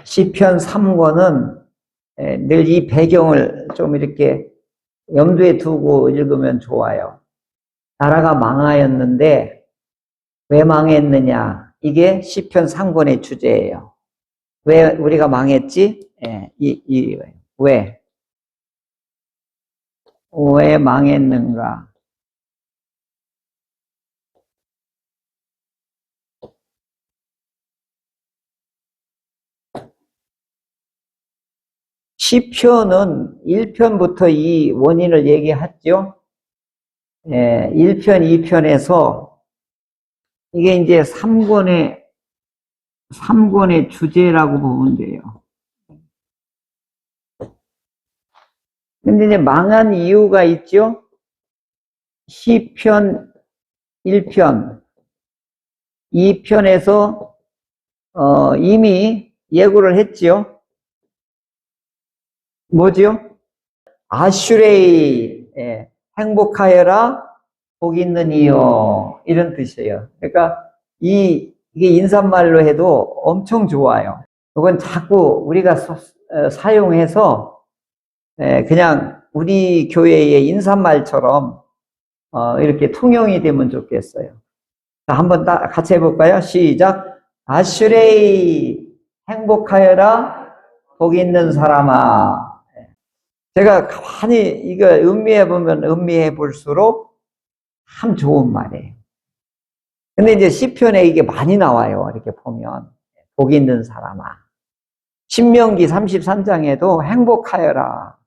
시편 3권은 늘 이 배경을 좀 이렇게 염두에 두고 읽으면 좋아요. 나라가 망하였는데 왜 망했느냐? 이게 시편 3권의 주제예요. 왜 우리가 망했지? 왜 망했는가? 시편은 1편부터 이 원인을 얘기했죠. 1편, 2편에서 이게 이제 3권의 주제라고 보면 돼요. 근데 이제 망한 이유가 있죠. 시편 1편, 2편에서 이미 예고를 했죠. 뭐죠? 아슈레이, 행복하여라, 복 있는 이여, 이런 뜻이에요. 그러니까 이게 인사말로 해도 엄청 좋아요. 이건 자꾸 우리가 사용해서 그냥 우리 교회의 인사말처럼 이렇게 통용이 되면 좋겠어요. 자, 한번 같이 해볼까요? 시작. 아슈레이, 행복하여라, 복 있는 사람아. 제가 가만히 이거 음미해보면 음미해 볼수록 참 좋은 말이에요. 근데 이제 시편에 이게 많이 나와요. 이렇게 보면. 복 있는 사람아. 신명기 33장에도 행복하여라.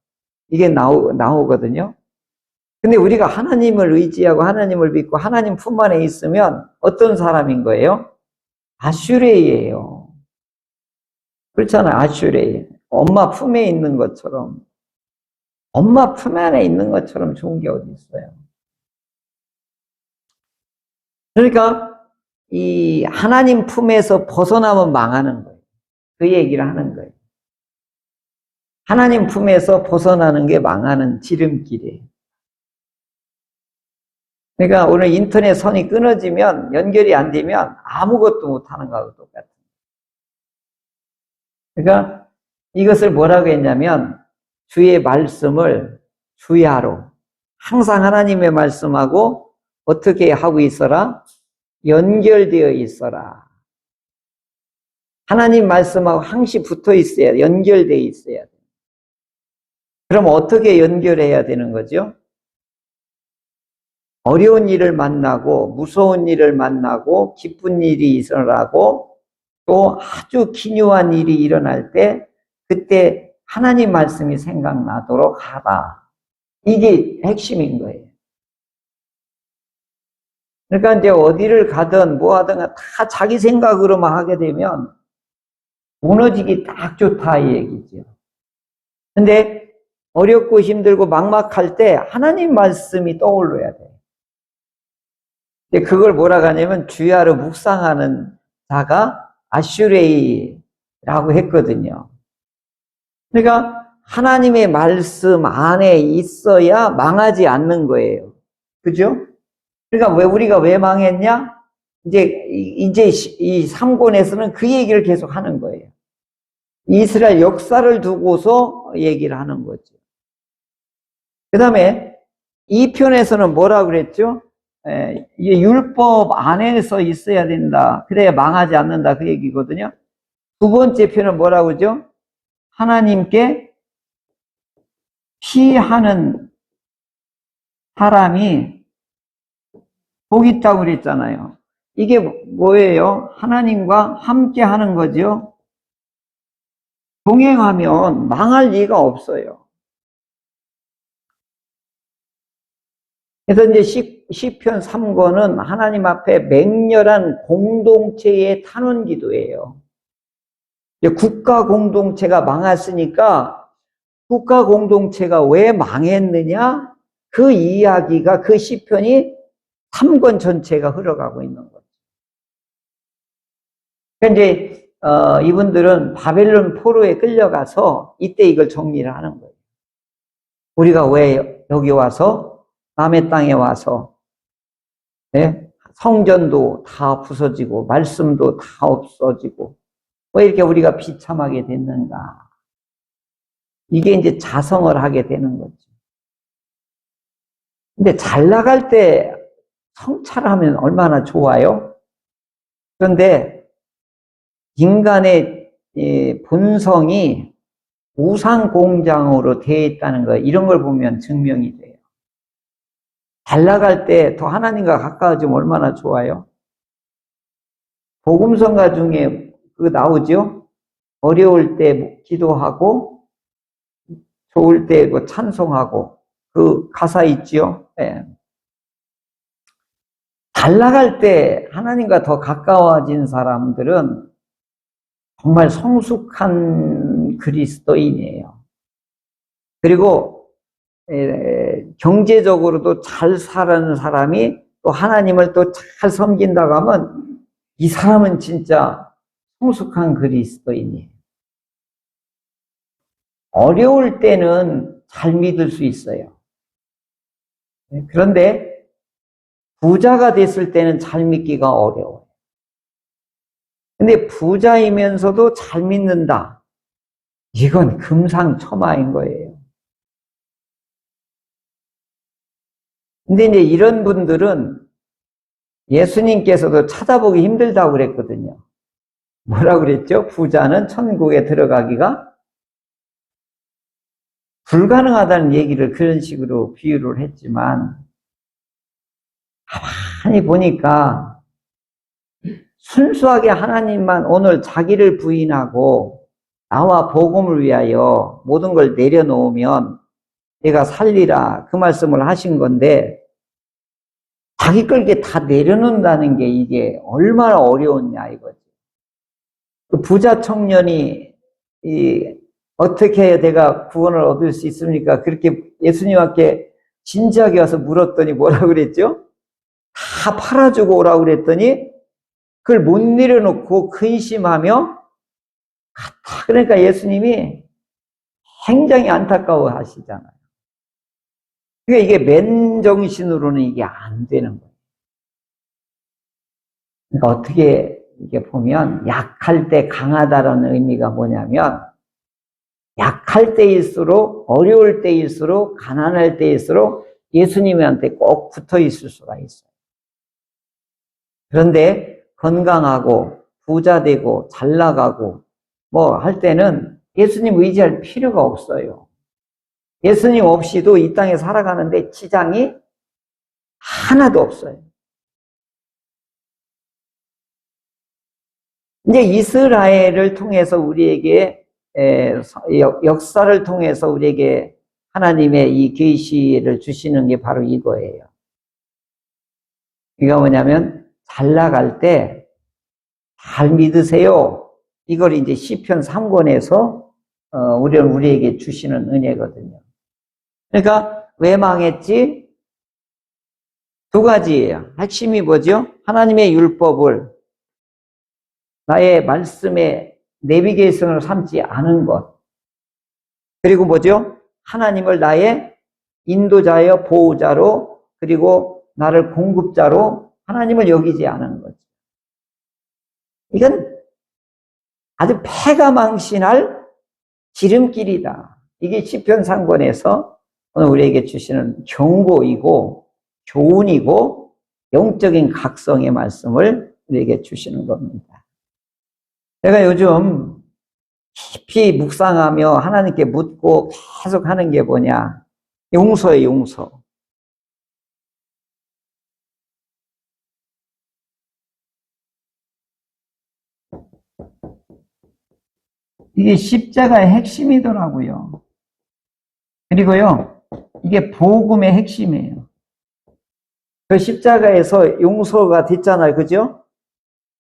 이게 나오거든요. 근데 우리가 하나님을 의지하고 하나님을 믿고 하나님 품 안에 있으면 어떤 사람인 거예요? 아슈레이예요. 그렇잖아요. 아슈레이. 엄마 품에 있는 것처럼. 엄마 품 안에 있는 것처럼 좋은 게 어디 있어요. 그러니까 이 하나님 품에서 벗어나면 망하는 거예요. 그 얘기를 하는 거예요. 하나님 품에서 벗어나는 게 망하는 지름길이에요. 그러니까 오늘 인터넷 선이 끊어지면, 연결이 안 되면 아무것도 못하는 거하고 똑같아요. 그러니까 이것을 뭐라고 했냐면 주의 말씀을 주야로, 항상 하나님의 말씀하고 어떻게 하고 있어라? 연결되어 있어라. 하나님 말씀하고 항시 붙어 있어야, 연결되어 있어야 돼. 그럼 어떻게 연결해야 되는 거죠? 어려운 일을 만나고 무서운 일을 만나고 기쁜 일이 일어나고 또 아주 기묘한 일이 일어날 때 그때 하나님 말씀이 생각나도록 하라. 이게 핵심인 거예요. 그러니까 이제 어디를 가든 뭐 하든 다 자기 생각으로만 하게 되면 무너지기 딱 좋다 이 얘기죠. 근데 어렵고 힘들고 막막할 때 하나님 말씀이 떠올라야 돼요. 근데 그걸 뭐라고 하냐면 주야로 묵상하는 자가 아슈레이라고 했거든요. 그러니까 하나님의 말씀 안에 있어야 망하지 않는 거예요. 그죠? 그러니까 우리가 왜 망했냐? 이제 이 3권에서는 그 얘기를 계속 하는 거예요. 이스라엘 역사를 두고서 얘기를 하는 거죠. 그 다음에 2편에서는 뭐라고 그랬죠? 이게 율법 안에서 있어야 된다. 그래야 망하지 않는다. 그 얘기거든요. 두 번째 편은 뭐라고 그러죠? 하나님께 피하는 사람이 복 있다고 그랬잖아요. 이게 뭐예요? 하나님과 함께 하는 거죠. 동행하면 망할 리가 없어요. 그래서 이제 시편 3권은 하나님 앞에 맹렬한 공동체의 탄원 기도예요. 이제 국가 공동체가 망했으니까 국가 공동체가 왜 망했느냐? 그 이야기가 그 시편이 3권 전체가 흘러가고 있는 거죠. 그러니까 이제 이분들은 바벨론 포로에 끌려가서 이때 이걸 정리를 하는 거예요. 우리가 왜 여기 와서 남의 땅에 와서 성전도 다 부서지고 말씀도 다 없어지고 왜 이렇게 우리가 비참하게 됐는가? 이게 이제 자성을 하게 되는 거죠. 근데 잘 나갈 때 성찰하면 얼마나 좋아요? 그런데 인간의 본성이 우상공장으로 되어 있다는 거, 이런 걸 보면 증명이 돼요. 잘 나갈 때 더 하나님과 가까워지면 얼마나 좋아요? 복음성가 중에 그거 나오죠? 어려울 때 기도하고, 좋을 때 찬송하고, 그 가사 있죠? 네. 잘 나갈 때 하나님과 더 가까워진 사람들은 정말 성숙한 그리스도인이에요. 그리고 경제적으로도 잘 사는 사람이 또 하나님을 또 잘 섬긴다고 하면 이 사람은 진짜 성숙한 그리스도인이에요. 어려울 때는 잘 믿을 수 있어요. 그런데 부자가 됐을 때는 잘 믿기가 어려워요. 근데 부자이면서도 잘 믿는다. 이건 금상첨화인 거예요. 근데 이제 이런 분들은 예수님께서도 찾아보기 힘들다고 그랬거든요. 뭐라고 그랬죠? 부자는 천국에 들어가기가 불가능하다는 얘기를 그런 식으로 비유를 했지만, 가만히 보니까 순수하게 하나님만 오늘 자기를 부인하고 나와 복음을 위하여 모든 걸 내려놓으면 내가 살리라, 그 말씀을 하신 건데, 자기 걸 이렇게 다 내려놓는다는 게 이게 얼마나 어려웠냐 이거지. 그 부자 청년이 어떻게 해야 내가 구원을 얻을 수 있습니까? 그렇게 예수님께 진지하게 와서 물었더니 뭐라고 그랬죠? 다 팔아주고 오라고 그랬더니 그걸 못 내려놓고 근심하며 갔다. 그러니까 예수님이 굉장히 안타까워 하시잖아요. 그러니까 이게 맨정신으로는 이게 안 되는 거예요. 그러니까 어떻게 이게 보면 약할 때 강하다라는 의미가 뭐냐면, 약할 때일수록, 어려울 때일수록, 가난할 때일수록 예수님한테 꼭 붙어 있을 수가 있어요. 그런데 건강하고 부자 되고 잘 나가고 뭐 할 때는 예수님 의지할 필요가 없어요. 예수님 없이도 이 땅에 살아가는데 지장이 하나도 없어요. 이제 이스라엘을 통해서 우리에게 역사를 통해서 우리에게 하나님의 이 계시를 주시는 게 바로 이거예요. 이거 뭐냐면 잘 나갈 때 잘 믿으세요. 이걸 이제 시편 3권에서 우리에게 주시는 은혜거든요. 그러니까 왜 망했지? 두 가지예요. 핵심이 뭐죠? 하나님의 율법을 나의 말씀의 내비게이션을 삼지 않은 것. 그리고 뭐죠? 하나님을 나의 인도자여 보호자로, 그리고 나를 공급자로 하나님을 여기지 않은 거죠. 이건 아주 패가 망신할 지름길이다. 이게 시편 3권에서 오늘 우리에게 주시는 경고이고 교훈이고 영적인 각성의 말씀을 우리에게 주시는 겁니다. 제가 요즘 깊이 묵상하며 하나님께 묻고 계속 하는 게 뭐냐? 용서예요, 용서. 이게 십자가의 핵심이더라고요. 그리고요, 이게 복음의 핵심이에요. 그 십자가에서 용서가 됐잖아요. 그죠?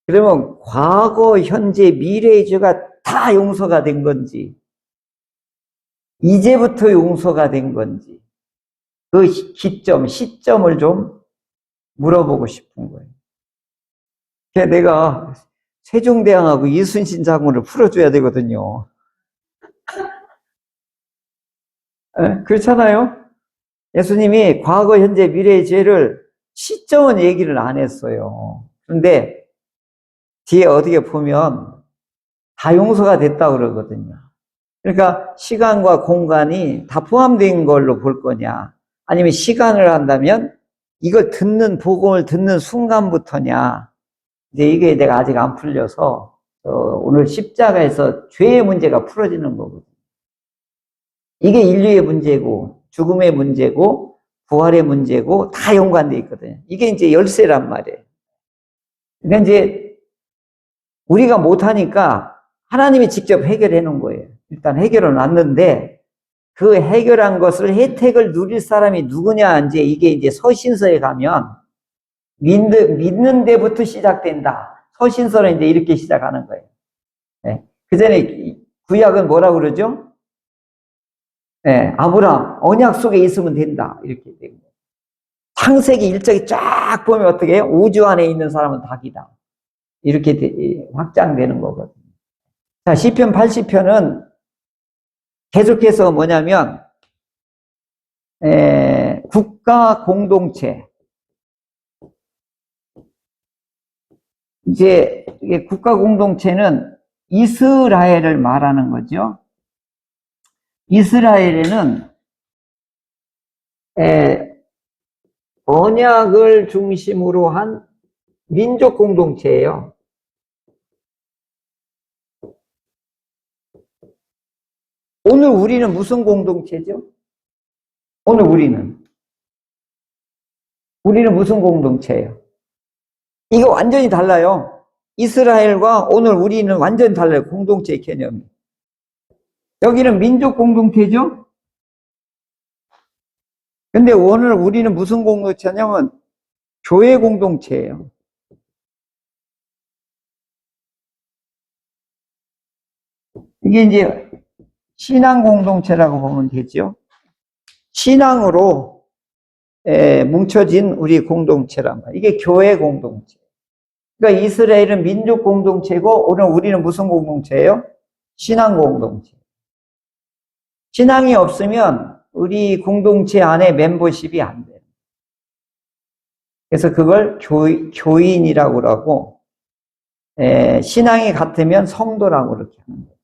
그러면 과거, 현재, 미래의 죄가 다 용서가 된 건지, 이제부터 용서가 된 건지, 그 시점을 좀 물어보고 싶은 거예요. 내가 세종대왕하고 이순신 장군을 풀어줘야 되거든요. 그렇잖아요? 예수님이 과거, 현재, 미래의 죄를 시점은 얘기를 안 했어요. 그런데 뒤에 어떻게 보면 다 용서가 됐다고 그러거든요. 그러니까 시간과 공간이 다 포함된 걸로 볼 거냐, 아니면 시간을 한다면 이걸 복음을 듣는 순간부터냐. 이제 이게 내가 아직 안 풀려서 오늘 십자가에서 죄의 문제가 풀어지는 거거든요. 이게 인류의 문제고 죽음의 문제고 부활의 문제고 다 연관되어 있거든요. 이게 이제 열쇠란 말이에요. 그러니까 이제 우리가 못하니까 하나님이 직접 해결해 놓은 거예요. 일단 해결은 왔는데 그 해결한 것을 혜택을 누릴 사람이 누구냐, 이게 서신서에 가면 믿는 데부터 시작된다. 서신서는 이제 이렇게 시작하는 거예요. 네. 그 전에 구약은 뭐라고 그러죠? 네. 아브라함, 언약 속에 있으면 된다. 이렇게 된 거예요. 창세기 1장에 쫙 보면 어떻게 해요? 우주 안에 있는 사람은 닭이다. 이렇게 확장되는 거거든요. 자, 시편 80편은 계속해서 뭐냐면, 국가 공동체. 이제 국가 공동체는 이스라엘을 말하는 거죠. 이스라엘에는 언약을 중심으로 한 민족 공동체예요. 오늘 우리는 무슨 공동체죠? 오늘 우리는 무슨 공동체예요? 이거 완전히 달라요. 이스라엘과 오늘 우리는 완전히 달라요. 공동체 개념이. 여기는 민족 공동체죠? 근데 오늘 우리는 무슨 공동체냐면 교회 공동체예요. 이게 이제 신앙 공동체라고 보면 되죠. 신앙으로 뭉쳐진 우리 공동체란 말이에요. 이게 교회 공동체. 그러니까 이스라엘은 민족 공동체고 오늘 우리는 무슨 공동체예요? 신앙 공동체. 신앙이 없으면 우리 공동체 안에 멤버십이 안 돼요. 그래서 그걸 교인이라고 하고, 신앙이 같으면 성도라고 그렇게 하는 거죠.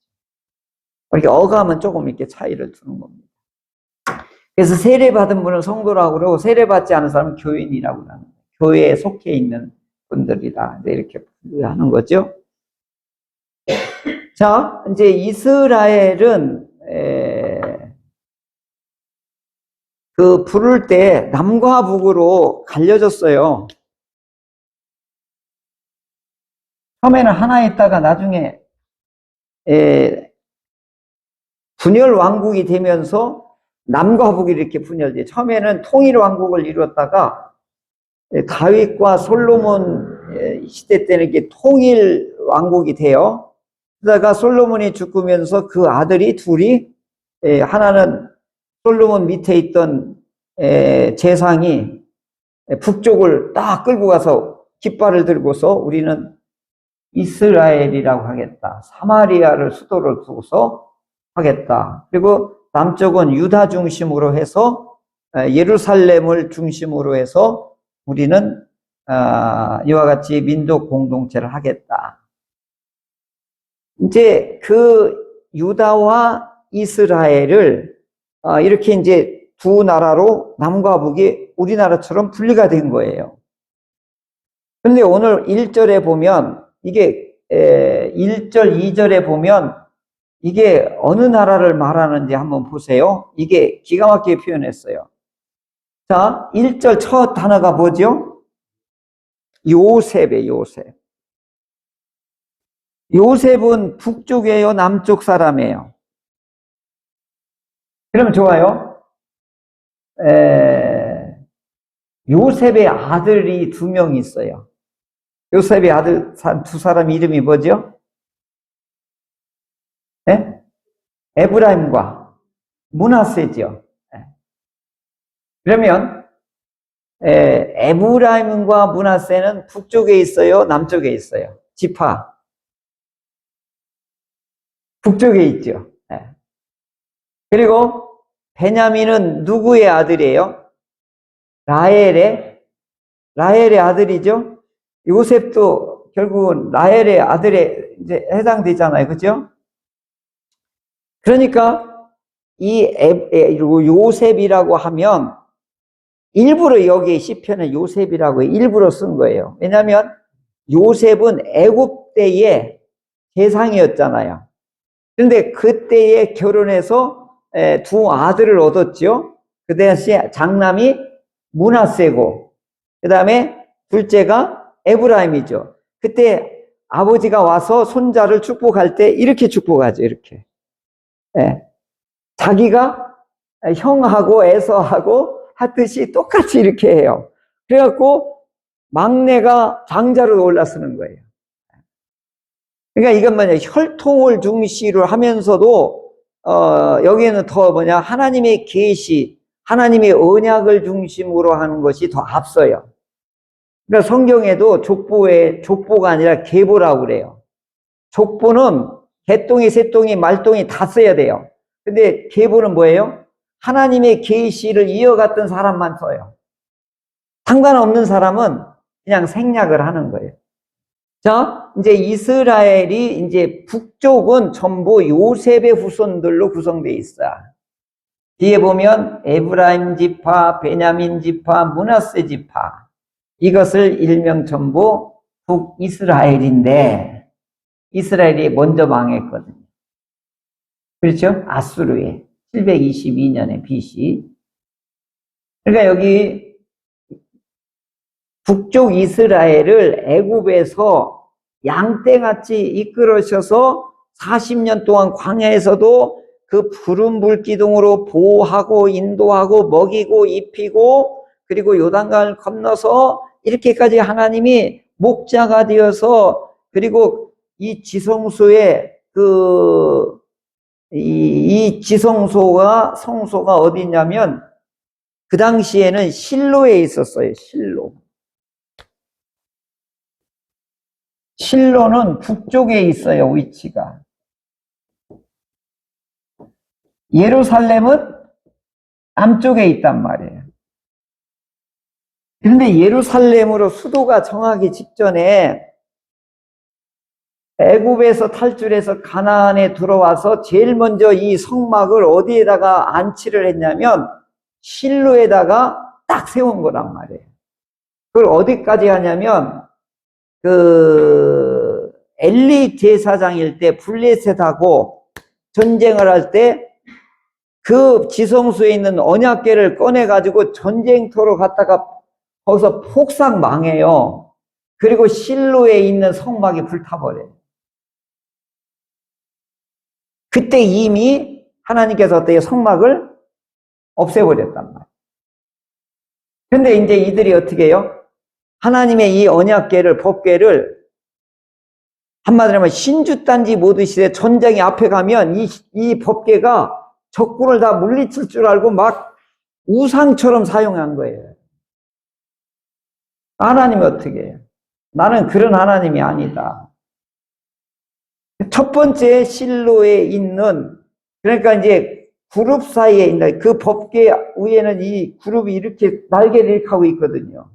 이렇게 어감은 조금 이렇게 차이를 두는 겁니다. 그래서 세례받은 분은 성도라고 그러고 세례받지 않은 사람은 교인이라고 하는 거예요. 교회에 속해 있는 분들이다. 이렇게 하는 거죠. 자, 이제 이스라엘은 부를 때 남과 북으로 갈려졌어요. 처음에는 하나 있다가 나중에 분열 왕국이 되면서 남과 북이 이렇게 분열돼요. 처음에는 통일 왕국을 이루었다가 다윗과 솔로몬 시대 때는 이렇게 통일 왕국이 돼요. 그러다가 솔로몬이 죽으면서 그 아들이 둘이, 하나는 솔로몬 밑에 있던 재상이 북쪽을 딱 끌고 가서 깃발을 들고서 우리는 이스라엘이라고 하겠다. 사마리아를 수도를 두고서 하겠다. 그리고 남쪽은 유다 중심으로 해서 예루살렘을 중심으로 해서 우리는 이와 같이 민족 공동체를 하겠다. 이제 그 유다와 이스라엘을 이렇게 이제 두 나라로 남과 북이 우리나라처럼 분리가 된 거예요. 그런데 오늘 1절에 보면 이게 1절, 2절에 보면 이게 어느 나라를 말하는지 한번 보세요. 이게 기가 막히게 표현했어요. 자, 1절 첫 단어가 뭐죠? 요셉이에요, 요셉. 요셉은 북쪽이에요, 남쪽 사람이에요? 그러면 좋아요. 요셉의 아들이 두 명 있어요. 요셉의 아들 두 사람 이름이 뭐죠? 네? 에브라임과 므낫세죠. 그러면 에브라임과 므낫세는 북쪽에 있어요, 남쪽에 있어요? 지파 북쪽에 있죠. 그리고 베냐민은 누구의 아들이에요? 라헬의 아들이죠. 요셉도 결국은 라헬의 아들의 이제 해당되잖아요. 그죠? 그러니까 요셉이라고 하면 일부러 여기 시편에 요셉이라고 일부러 쓴 거예요. 왜냐하면 요셉은 애굽 때의 대상이었잖아요. 그런데 그때에 결혼해서 두 아들을 얻었죠. 그 당시 장남이 므낫세고 그 다음에 둘째가 에브라임이죠. 그때 아버지가 와서 손자를 축복할 때 이렇게 축복하죠. 이렇게. 자기가 형하고 에서하고 하듯이 똑같이 이렇게 해요. 그래갖고 막내가 장자로 올라서는 거예요. 그러니까 이건 뭐냐, 혈통을 중시를 하면서도 여기에는 더 뭐냐, 하나님의 계시, 하나님의 언약을 중심으로 하는 것이 더 앞서요. 그러니까 성경에도 족보가 아니라 계보라고 그래요. 족보는 개똥이, 새똥이, 말똥이 다 써야 돼요. 근데 계보는 뭐예요? 하나님의 계시를 이어갔던 사람만 써요. 상관없는 사람은 그냥 생략을 하는 거예요. 자, 이제 이스라엘이 이제 북쪽은 전부 요셉의 후손들로 구성되어 있어요. 뒤에 보면 에브라임 지파, 베냐민 지파, 므낫세 지파. 이것을 일명 전부 북이스라엘인데 이스라엘이 먼저 망했거든요. 그렇죠? 아수르에 722년에 BC. 그러니까 여기 북쪽 이스라엘을 애굽에서 양떼같이 이끌으셔서 40년 동안 광야에서도 그 푸른 불기둥으로 보호하고 인도하고 먹이고 입히고 그리고 요단강을 건너서 이렇게까지 하나님이 목자가 되어서 그리고 이 지성소에 이 지성소가 성소가 어디 있냐면 그 당시에는 실로에 있었어요. 실로는 북쪽에 있어요. 위치가. 예루살렘은 남쪽에 있단 말이에요. 그런데 예루살렘으로 수도가 정하기 직전에 애굽에서 탈출해서 가나안에 들어와서 제일 먼저 이 성막을 어디에다가 안치를 했냐면 실로에다가 딱 세운 거란 말이에요. 그걸 어디까지 하냐면 엘리 제사장일 때 블레셋하고 전쟁을 할 때 그 지성소에 있는 언약궤를 꺼내가지고 전쟁터로 갔다가 거기서 폭삭 망해요. 그리고 실로에 있는 성막이 불타버려요. 그때 이미 하나님께서 어떻게 성막을 없애버렸단 말이에요. 근데 이제 이들이 어떻게 해요? 하나님의 이 언약궤를, 법궤를 한마디로 하면 신주단지 모드시대 전쟁이 앞에 가면 이 법궤가 적군을 다 물리칠 줄 알고 막 우상처럼 사용한 거예요. 하나님이 어떻게 해요? 나는 그런 하나님이 아니다. 첫 번째 실로에 있는, 그러니까 이제 그룹 사이에 있는 그 법궤 위에는 이 그룹이 이렇게 날개를 이렇게 하고 있거든요.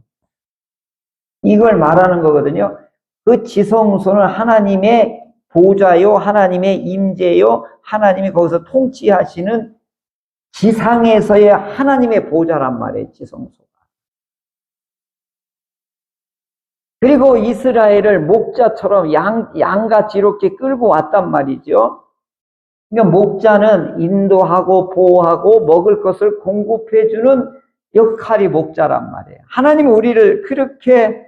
이걸 말하는 거거든요. 그 지성소는 하나님의 보좌요, 하나님의 임재요, 하나님이 거기서 통치하시는 지상에서의 하나님의 보좌란 말이에요, 지성소가. 그리고 이스라엘을 목자처럼 양같이 이렇게 끌고 왔단 말이죠. 그러니까 목자는 인도하고 보호하고 먹을 것을 공급해주는 역할이 목자란 말이에요. 하나님이 우리를 그렇게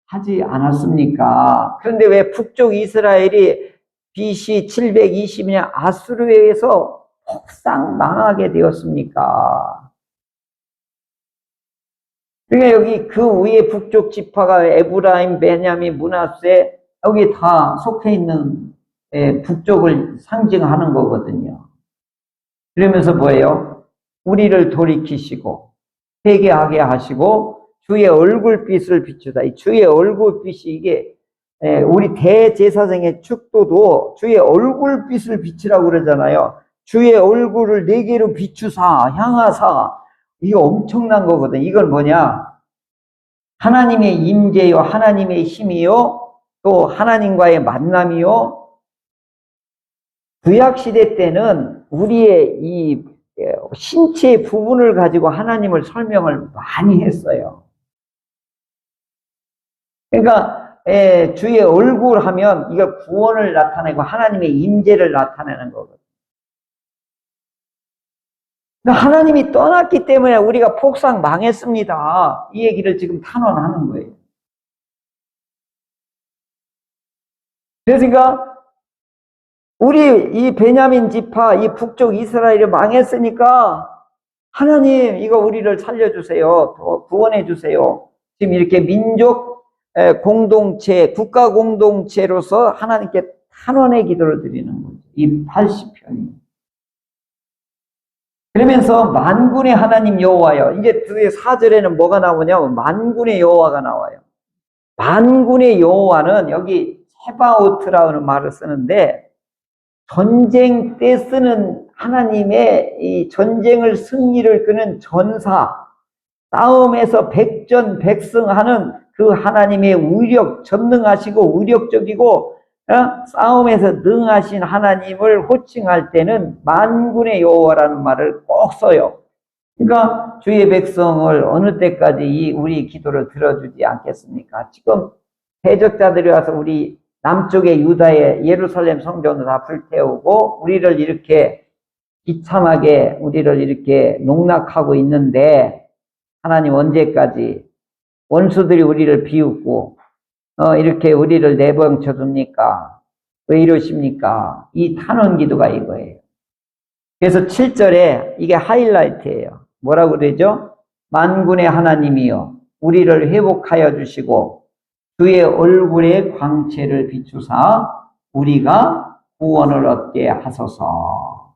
하지 않았습니까? 그런데 왜 북쪽 이스라엘이 BC 720년 아수르에 의해서 폭삭 망하게 되었습니까? 그러니까 여기 그 위에 북쪽 지파가 에브라임, 베냐민, 므낫세 여기 다 속해 있는 북쪽을 상징하는 거거든요. 그러면서 뭐예요? 우리를 돌이키시고 회개하게 하시고 주의 얼굴빛을 비추다. 이 주의 얼굴빛이 이게 우리 대제사장의 축도도 주의 얼굴빛을 비추라고 그러잖아요. 주의 얼굴을 네 개로 비추사 향하사. 이게 엄청난 거거든. 이건 뭐냐? 하나님의 임재요, 하나님의 힘이요, 또 하나님과의 만남이요. 구약시대 때는 우리의 이 신체의 부분을 가지고 하나님을 설명을 많이 했어요. 그러니까 주의 얼굴 하면 이거 구원을 나타내고 하나님의 임재를 나타내는 거거든요. 그러니까 하나님이 떠났기 때문에 우리가 폭삭 망했습니다. 이 얘기를 지금 탄원하는 거예요. 그러니까 우리 이 베냐민 지파, 이 북쪽 이스라엘이 망했으니까 하나님 이거 우리를 살려주세요. 더 구원해 주세요. 지금 이렇게 민족 공동체, 국가 공동체로서 하나님께 탄원의 기도를 드리는 거죠. 이 80편이. 그러면서 만군의 하나님 여호와여. 이제 4절에는 뭐가 나오냐면 만군의 여호와가 나와요. 만군의 여호와는 여기 세바오트라는 말을 쓰는데 전쟁 때 쓰는 하나님의 이 전쟁을 승리를 끄는 전사, 싸움에서 백전백승하는 그 하나님의 위력, 전능하시고 위력적이고 싸움에서 능하신 하나님을 호칭할 때는 만군의 여호와라는 말을 꼭 써요. 그러니까 주의 백성을 어느 때까지 우리 기도를 들어주지 않겠습니까? 지금 대적자들이 와서 우리 남쪽의 유다의 예루살렘 성전을 다 불태우고 우리를 이렇게 비참하게 우리를 이렇게 농락하고 있는데 하나님 언제까지 원수들이 우리를 비웃고 이렇게 우리를 내버려 둡니까? 왜 이러십니까? 이 탄원 기도가 이거예요. 그래서 7절에 이게 하이라이트예요. 뭐라고 그러죠? 만군의 하나님이여 우리를 회복하여 주시고 주의 얼굴의 광채를 비추사 우리가 구원을 얻게 하소서.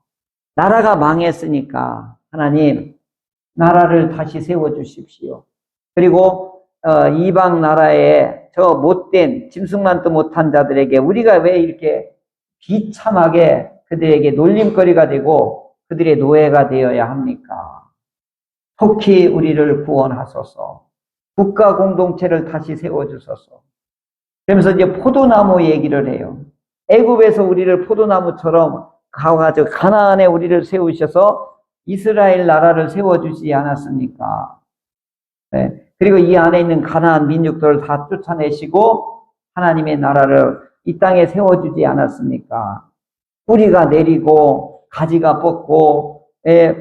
나라가 망했으니까 하나님 나라를 다시 세워주십시오. 그리고 이방 나라에 저 못된 짐승만도 못한 자들에게 우리가 왜 이렇게 비참하게 그들에게 놀림거리가 되고 그들의 노예가 되어야 합니까? 속히 우리를 구원하소서. 국가 공동체를 다시 세워주소서. 그러면서 이제 포도나무 얘기를 해요. 애굽에서 우리를 포도나무처럼 가가지고 가나안에 우리를 세우셔서 이스라엘 나라를 세워주지 않았습니까? 네. 그리고 이 안에 있는 가나안 민족들을 다 쫓아내시고 하나님의 나라를 이 땅에 세워주지 않았습니까? 뿌리가 내리고 가지가 뻗고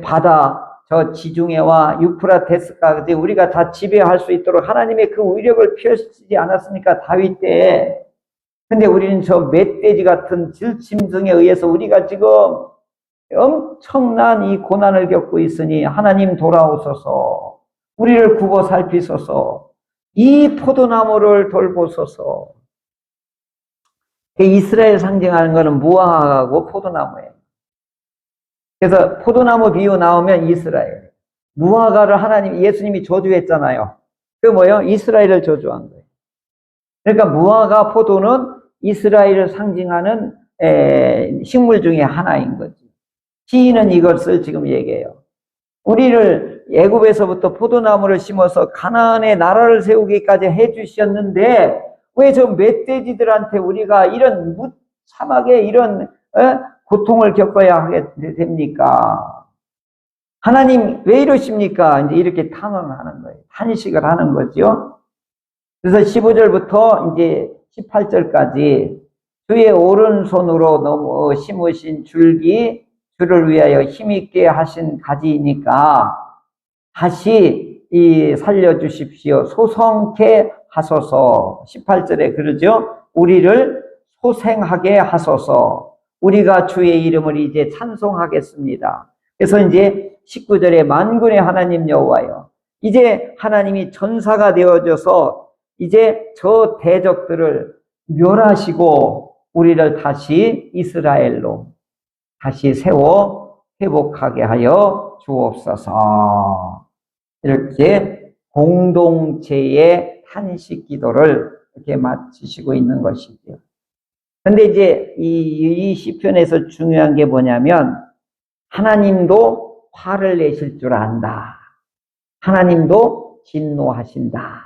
바다 저 지중해와 유프라테스까지 우리가 다 지배할 수 있도록 하나님의 그 위력을 펴시지 않았습니까? 다윗 때에. 근데 우리는 저 멧돼지 같은 질짐승에 의해서 우리가 지금 엄청난 이 고난을 겪고 있으니 하나님 돌아오소서. 우리를 굽어 살피소서. 이 포도나무를 돌보소서. 이스라엘 상징하는 것은 무화과하고 포도나무예요. 그래서 포도나무 비유 나오면 이스라엘. 무화과를 하나님, 예수님이 저주했잖아요. 그 뭐예요? 이스라엘을 저주한 거예요. 그러니까 무화과, 포도는 이스라엘을 상징하는 식물 중에 하나인 거지. 시인은 이것을 지금 얘기해요. 우리를 애굽에서부터 포도나무를 심어서 가나안의 나라를 세우기까지 해주셨는데 왜 저 멧돼지들한테 우리가 이런 무참하게 이런 고통을 겪어야 하게 됩니까? 하나님 왜 이러십니까? 이제 이렇게 탄원을 하는 거예요. 탄식을 하는 거죠. 그래서 15절부터 이제 18절까지 주의 오른손으로 너무 심으신 줄기 주를 위하여 힘있게 하신 가지니까 다시 살려주십시오. 소성케 하소서. 18절에 그러죠. 우리를 소생하게 하소서. 우리가 주의 이름을 이제 찬송하겠습니다. 그래서 이제 19절에 만군의 하나님 여호와여. 이제 하나님이 전사가 되어져서 이제 저 대적들을 멸하시고 우리를 다시 이스라엘로 다시 세워 회복하게 하여 주옵소서. 이렇게 공동체의 탄식 기도를 이렇게 마치시고 있는 것이죠. 근데 이제 이 시편에서 중요한 게 뭐냐면 하나님도 화를 내실 줄 안다. 하나님도 진노하신다.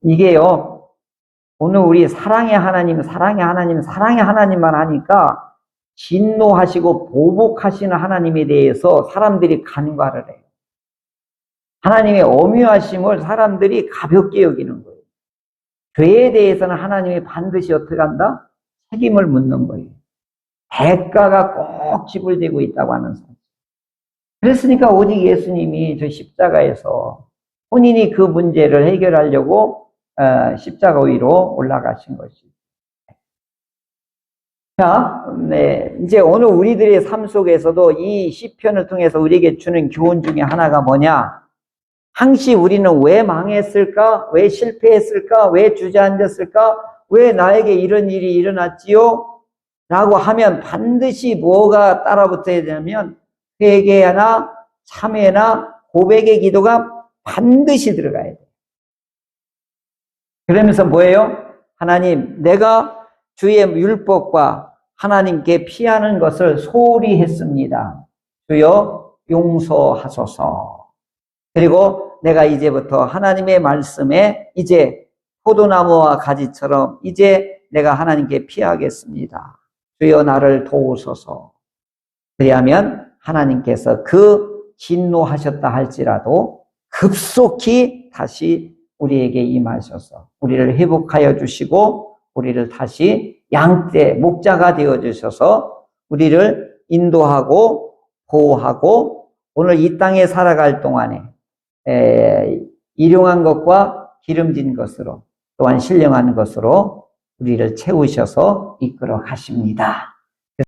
이게요, 오늘 우리 사랑의 하나님, 사랑의 하나님, 사랑의 하나님만 하니까 진노하시고 보복하시는 하나님에 대해서 사람들이 간과를 해요. 하나님의 엄유하심을 사람들이 가볍게 여기는 거예요. 죄에 대해서는 하나님이 반드시 어떻게 한다? 책임을 묻는 거예요. 대가가 꼭 지불되고 있다고 하는 사실. 그랬으니까 오직 예수님이 저 십자가에서 본인이 그 문제를 해결하려고 십자가 위로 올라가신 것이죠. 자, 네, 이제 오늘 우리들의 삶 속에서도 이 시편을 통해서 우리에게 주는 교훈 중에 하나가 뭐냐? 항시 우리는 왜 망했을까? 왜 실패했을까? 왜 주저앉았을까? 왜 나에게 이런 일이 일어났지요? 라고 하면 반드시 뭐가 따라붙어야 되냐면 회개나 참회나 고백의 기도가 반드시 들어가야 돼요. 그러면서 뭐예요? 하나님, 내가 주의 율법과 하나님께 피하는 것을 소홀히 했습니다. 주여 용서하소서. 그리고 내가 이제부터 하나님의 말씀에 이제 포도나무와 가지처럼 이제 내가 하나님께 피하겠습니다. 주여 나를 도우소서. 그리하면 하나님께서 그 진노하셨다 할지라도 급속히 다시 우리에게 임하셔서 우리를 회복하여 주시고 우리를 다시 양떼 목자가 되어 주셔서 우리를 인도하고 보호하고 오늘 이 땅에 살아갈 동안에 일용한 것과 기름진 것으로 또한 신령한 것으로 우리를 채우셔서 이끌어 가십니다.